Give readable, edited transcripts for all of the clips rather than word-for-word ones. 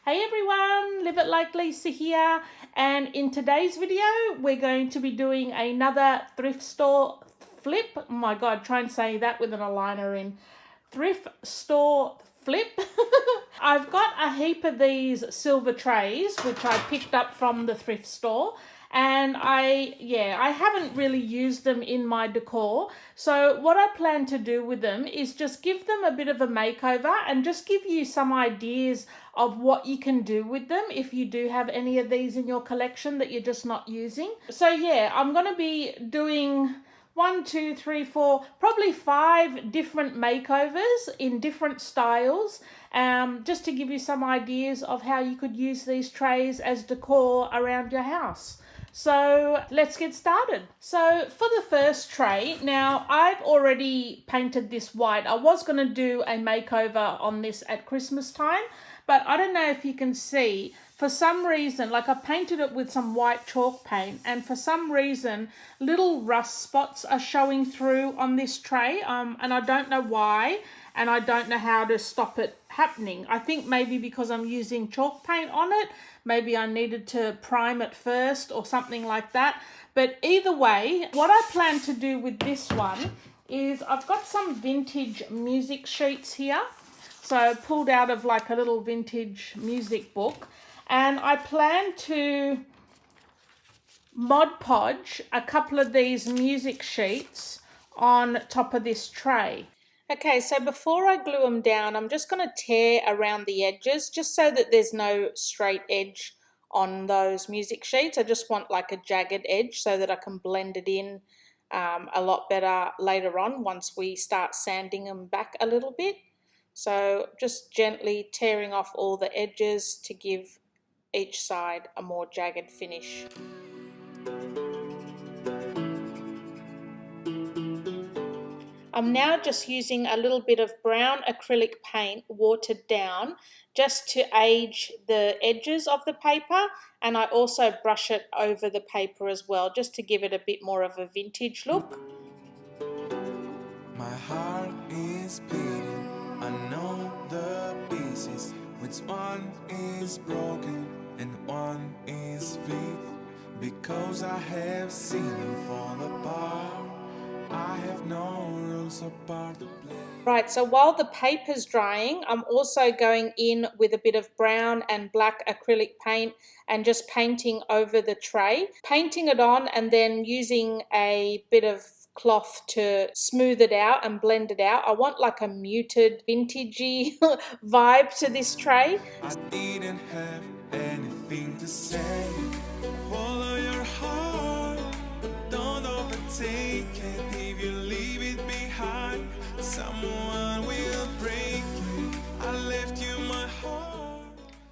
Hey everyone, Live It Like Lisa here, and in today's video we're going to be doing another thrift store flip. Oh my god, try and say that with an eyeliner in. Thrift store flip. I've got a heap of these silver trays which I picked up from the thrift store, and I haven't really used them in my decor. So what I plan to do with them is just give them a bit of a makeover and just give you some ideas of what you can do with them if you do have any of these in your collection that you're just not using. So yeah, I'm going to be doing 1, 2, 3, 4, probably 5 different makeovers in different styles, just to give you some ideas of how you could use these trays as decor around your house. So let's get started. So for the first tray, now I've already painted this white. I was going to do a makeover on this at Christmas time, but I don't know if you can see, for some reason, like I painted it with some white chalk paint, and for some reason little rust spots are showing through on this tray, and I don't know why, and I don't know how to stop it happening. I think maybe because I'm using chalk paint on it, maybe I needed to prime it first or something like that. But either way, what I plan to do with this one is I've got some vintage music sheets here. So pulled out of like a little vintage music book, and I plan to Mod Podge a couple of these music sheets on top of this tray. Okay, so before I glue them down, I'm just going to tear around the edges just so that there's no straight edge on those music sheets. I just want like a jagged edge so that I can blend it in a lot better later on once we start sanding them back a little bit. So just gently tearing off all the edges to give each side a more jagged finish. I'm now just using a little bit of brown acrylic paint watered down just to age the edges of the paper, and I also brush it over the paper as well just to give it a bit more of a vintage look. My heart is beating, I know the pieces, which one is broken and one is weak, because I have seen you fall apart. I have no rules apart to play. Right, so while the paper's drying, I'm also going in with a bit of brown and black acrylic paint and just painting over the tray, painting it on and then using a bit of cloth to smooth it out and blend it out. I want like a muted vintagey vibe to this tray. I didn't have anything to say. Follow your heart, don't overtake it. If you leave it behind, someone will break it. I left you my heart.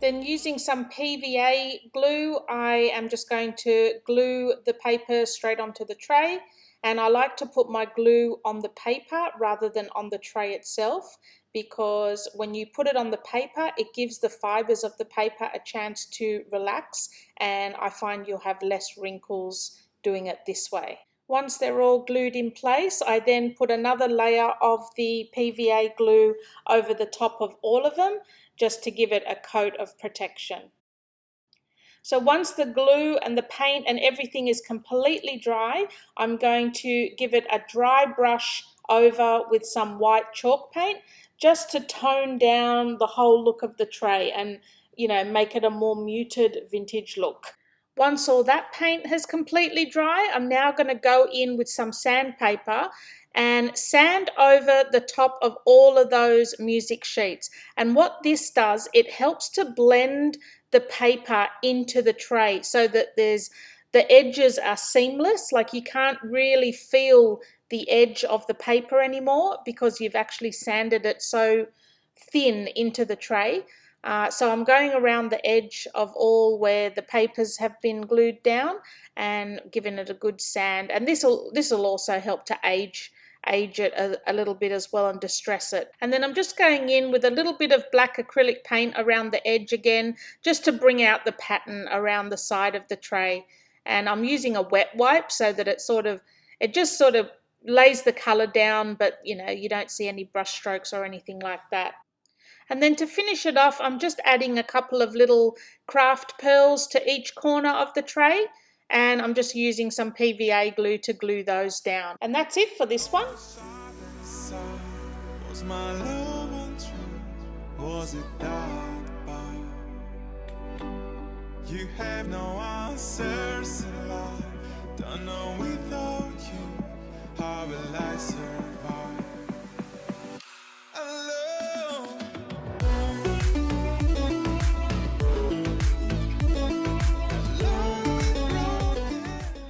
Then using some PVA glue, I am just going to glue the paper straight onto the tray. And I like to put my glue on the paper rather than on the tray itself, because when you put it on the paper, it gives the fibers of the paper a chance to relax, and I find you'll have less wrinkles doing it this way. Once they're all glued in place, I then put another layer of the PVA glue over the top of all of them, just to give it a coat of protection. So once the glue and the paint and everything is completely dry, I'm going to give it a dry brush over with some white chalk paint just to tone down the whole look of the tray and, make it a more muted vintage look. Once all that paint has completely dry, I'm now going to go in with some sandpaper and sand over the top of all of those music sheets. And what this does, it helps to blend the paper into the tray so that the edges are seamless. Like you can't really feel the edge of the paper anymore because you've actually sanded it so thin into the tray. So I'm going around the edge of all where the papers have been glued down and giving it a good sand. And this will also help to age it a little bit as well and distress it. And then I'm just going in with a little bit of black acrylic paint around the edge again, just to bring out the pattern around the side of the tray. And I'm using a wet wipe so that it just sort of lays the color down, but you don't see any brush strokes or anything like that. And then to finish it off, I'm just adding a couple of little craft pearls to each corner of the tray. And I'm just using some PVA glue to glue those down. And that's it for this one. Was my love untrue? Was it that bad? You have no answers in life. Don't know without you. How will I survive? Alone.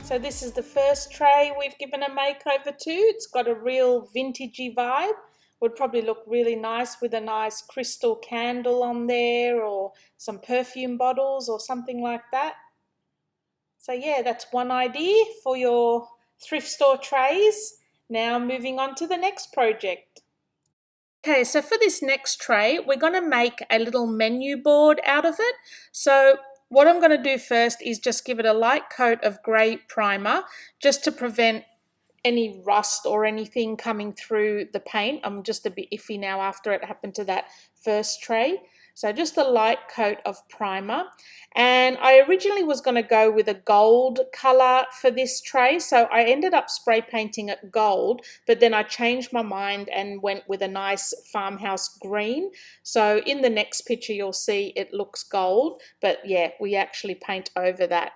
So this is the first tray we've given a makeover to. It's got a real vintagey vibe. Would probably look really nice with a nice crystal candle on there or some perfume bottles or something like that. So yeah, that's one idea for your thrift store trays. Now moving on to the next project. Okay, so for this next tray, we're going to make a little menu board out of it. So what I'm going to do first is just give it a light coat of grey primer just to prevent any rust or anything coming through the paint. I'm just a bit iffy now after it happened to that first tray. So just a light coat of primer. And I originally was going to go with a gold colour for this tray. So I ended up spray painting it gold, but then I changed my mind and went with a nice farmhouse green. So in the next picture you'll see it looks gold, but yeah, we actually paint over that.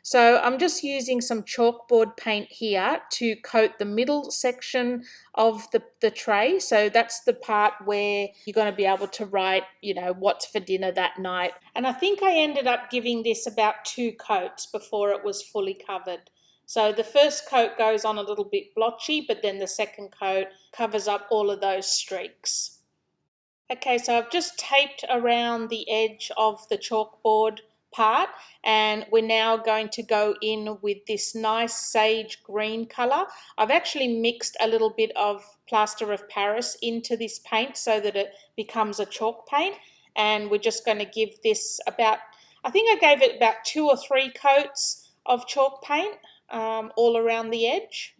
So I'm just using some chalkboard paint here to coat the middle section of the tray. So that's the part where you're going to be able to write, you know, what's for dinner that night. And I think I ended up giving this about 2 coats before it was fully covered. So the first coat goes on a little bit blotchy, but then the second coat covers up all of those streaks. Okay, so I've just taped around the edge of the chalkboard part, and we're now going to go in with this nice sage green color. I've actually mixed a little bit of plaster of Paris into this paint so that it becomes a chalk paint, and we're just going to give this about, I think I gave it about 2 or 3 coats of chalk paint all around the edge.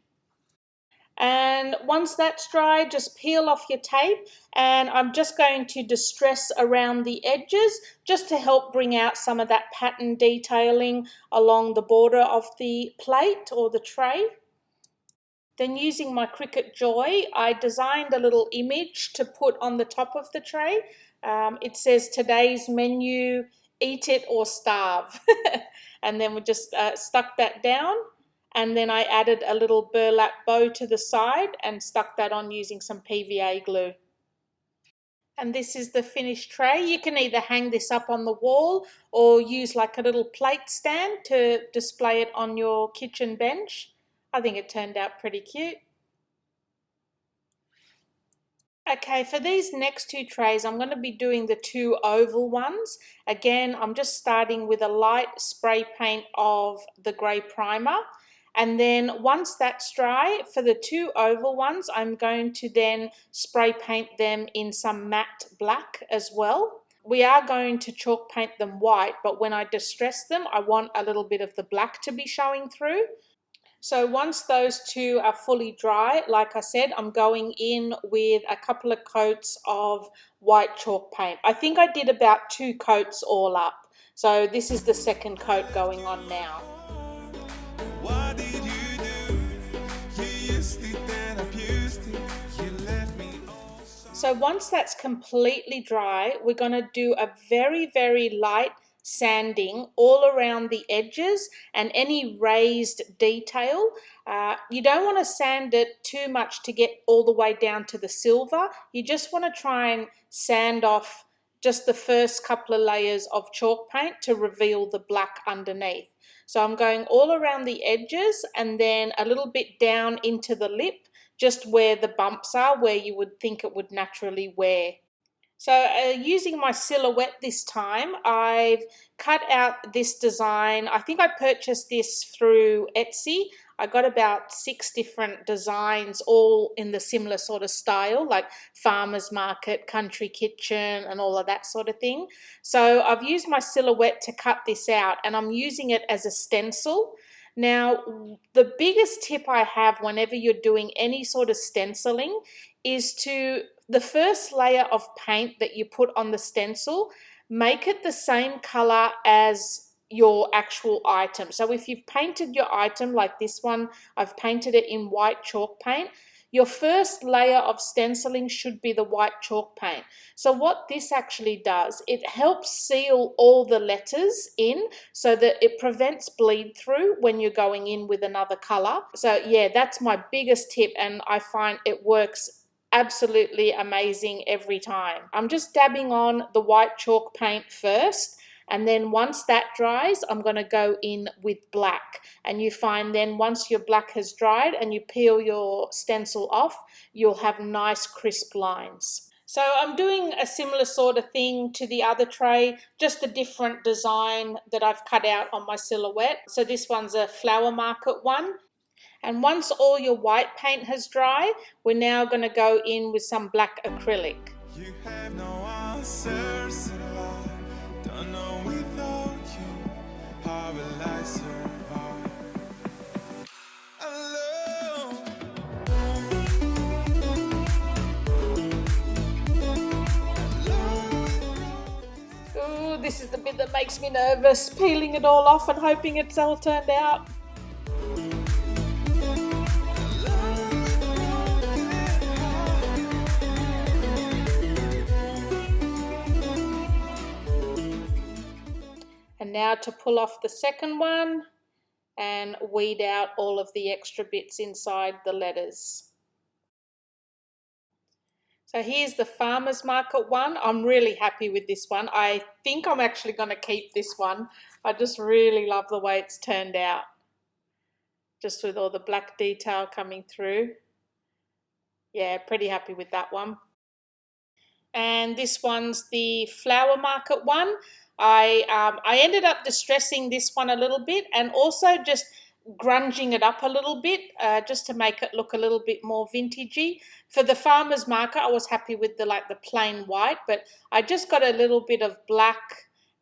And once that's dry, just peel off your tape, and I'm just going to distress around the edges just to help bring out some of that pattern detailing along the border of the plate or the tray. Then using my Cricut Joy, I designed a little image to put on the top of the tray. It says today's menu, eat it or starve. And then we just stuck that down. And then I added a little burlap bow to the side and stuck that on using some PVA glue. And this is the finished tray. You can either hang this up on the wall or use like a little plate stand to display it on your kitchen bench. I think it turned out pretty cute. Okay, for these next 2 trays, I'm going to be doing the 2 oval ones. Again, I'm just starting with a light spray paint of the grey primer. And then once that's dry, for the 2 oval ones, I'm going to then spray paint them in some matte black as well. We are going to chalk paint them white, but when I distress them, I want a little bit of the black to be showing through. So once those 2 are fully dry, like I said, I'm going in with a couple of coats of white chalk paint. I think I did about 2 coats all up. So this is the second coat going on now. What did you do? You used it, then abused it. You let me also. So once that's completely dry, we're going to do a very, very light sanding all around the edges and any raised detail. You don't want to sand it too much to get all the way down to the silver. You just want to try and sand off just the first couple of layers of chalk paint to reveal the black underneath. So I'm going all around the edges and then a little bit down into the lip, just where the bumps are, where you would think it would naturally wear. So using my silhouette this time, I've cut out this design. I think I purchased this through Etsy. I got about 6 different designs, all in the similar sort of style, like farmer's market, country kitchen, and all of that sort of thing. So I've used my silhouette to cut this out, and I'm using it as a stencil. Now, the biggest tip I have whenever you're doing any sort of stenciling is to the first layer of paint that you put on the stencil, make it the same color as your actual item. So if you've painted your item like this one, I've painted it in white chalk paint, your first layer of stenciling should be the white chalk paint. So what this actually does, it helps seal all the letters in so that it prevents bleed through when you're going in with another color. So yeah, that's my biggest tip, and I find it works absolutely amazing every time. I'm just dabbing on the white chalk paint first, and then once that dries, I'm going to go in with black. And you find then once your black has dried and you peel your stencil off, you'll have nice crisp lines. So I'm doing a similar sort of thing to the other tray, just a different design that I've cut out on my silhouette. So this one's a flower market one. And once all your white paint has dried, we're now going to go in with some black acrylic. You have no answers in life. Don't know without you. How will I survive alone? Ooh, this is the bit that makes me nervous, peeling it all off and hoping it's all turned out. And now to pull off the second one and weed out all of the extra bits inside the letters. So here's the farmer's market one. I'm really happy with this one. I think I'm actually going to keep this one. I just really love the way it's turned out. Just with all the black detail coming through. Yeah, pretty happy with that one. And this one's the flower market one. I ended up distressing this one a little bit and also just grunging it up a little bit just to make it look a little bit more vintagey. For the farmer's market, I was happy with the plain white, but I just got a little bit of black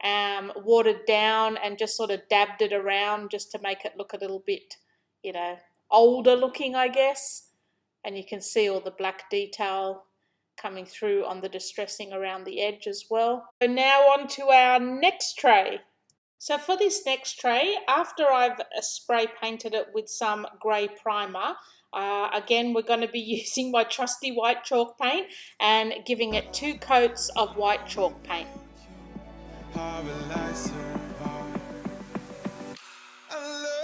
watered down and just sort of dabbed it around just to make it look a little bit, you know, older looking, I guess. And you can see all the black detail coming through on the distressing around the edge as well. So now on to our next tray. So for this next tray, after I've spray painted it with some grey primer, again we're going to be using my trusty white chalk paint and giving it 2 coats of white chalk paint. How will I survive alone?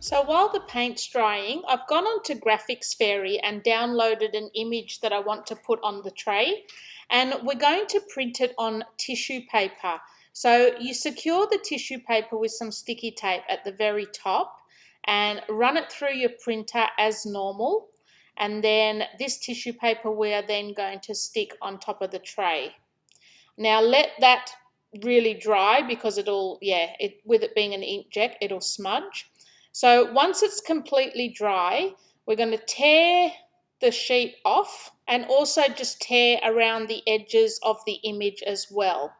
So while the paint's drying, I've gone on to Graphics Fairy and downloaded an image that I want to put on the tray, and we're going to print it on tissue paper. So you secure the tissue paper with some sticky tape at the very top and run it through your printer as normal, and then this tissue paper we are then going to stick on top of the tray. Now let that really dry because it'll, with it being an inkjet, it'll smudge. So once it's completely dry, we're going to tear the sheet off and also just tear around the edges of the image as well.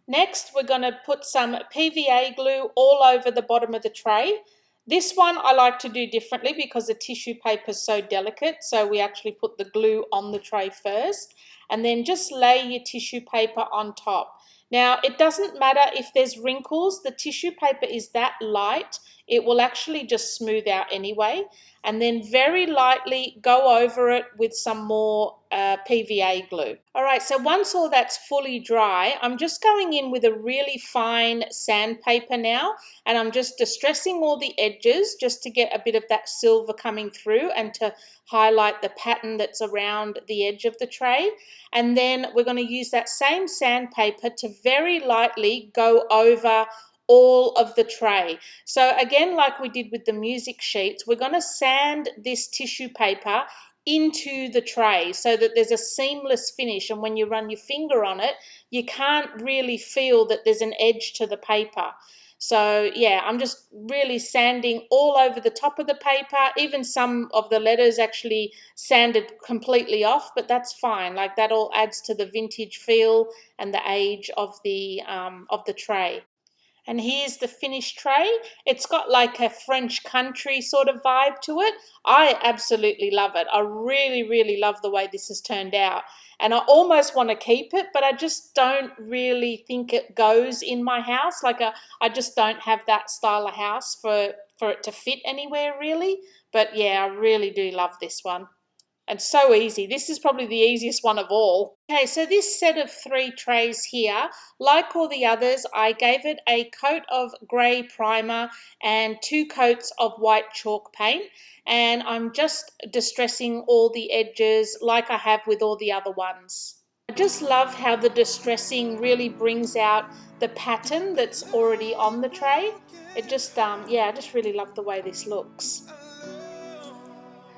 Next, we're going to put some PVA glue all over the bottom of the tray. This one I like to do differently because the tissue paper is so delicate, so we actually put the glue on the tray first and then just lay your tissue paper on top. Now, it doesn't matter if there's wrinkles, the tissue paper is that light, it will actually just smooth out anyway. And then very lightly go over it with some more PVA glue. All right, so once all that's fully dry, I'm just going in with a really fine sandpaper now, and I'm just distressing all the edges just to get a bit of that silver coming through and to highlight the pattern that's around the edge of the tray. And then we're going to use that same sandpaper to very lightly go over all of the tray. So again, like we did with the music sheets, we're going to sand this tissue paper into the tray so that there's a seamless finish, and when you run your finger on it, you can't really feel that there's an edge to the paper. So yeah, I'm just really sanding all over the top of the paper. Even some of the letters actually sanded completely off, but that's fine. Like that all adds to the vintage feel and the age of the tray. And here's the finished tray. It's got like a French country sort of vibe to it. I absolutely love it. I really, really love the way this has turned out. And I almost want to keep it, but I just don't really think it goes in my house. Like I just don't have that style of house for it to fit anywhere really. But yeah, I really do love this one. And so easy. This is probably the easiest one of all. Okay, so this set of 3 trays here, like all the others, I gave it a coat of grey primer and 2 coats of white chalk paint. And I'm just distressing all the edges like I have with all the other ones. I just love how the distressing really brings out the pattern that's already on the tray. It just, yeah, I just really love the way this looks.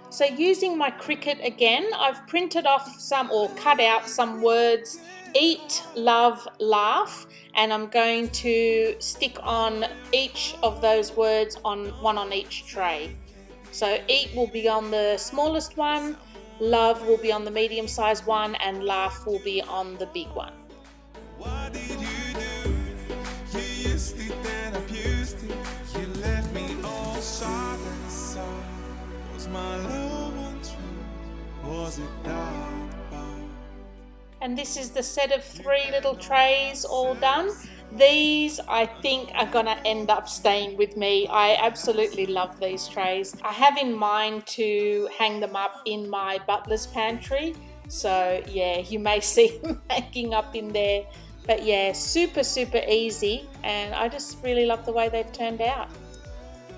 So using my Cricut again, I've printed off some or cut out some words, eat, love, laugh, and I'm going to stick on each of those words on one on each tray. So eat will be on the smallest one, love will be on the medium sized one, and laugh will be on the big one. What did you do? You used it, then abused it. You left me all sharp and soft. Was my love untrue? Was it dark? And this is the set of 3 little trays all done. These I think are gonna end up staying with me. I absolutely love these trays. I have in mind to hang them up in my butler's pantry. So yeah, you may see them hanging up in there. But yeah, super, super easy. And I just really love the way they've turned out.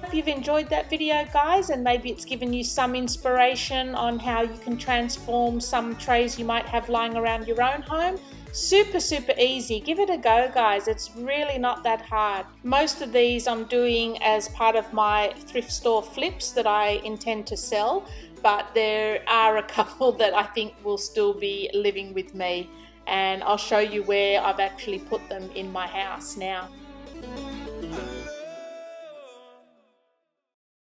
Hope you've enjoyed that video, guys, and maybe it's given you some inspiration on how you can transform some trays you might have lying around your own home. Super, super easy. Give it a go, guys. It's really not that hard. Most of these I'm doing as part of my thrift store flips that I intend to sell, but there are a couple that I think will still be living with me, and I'll show you where I've actually put them in my house now.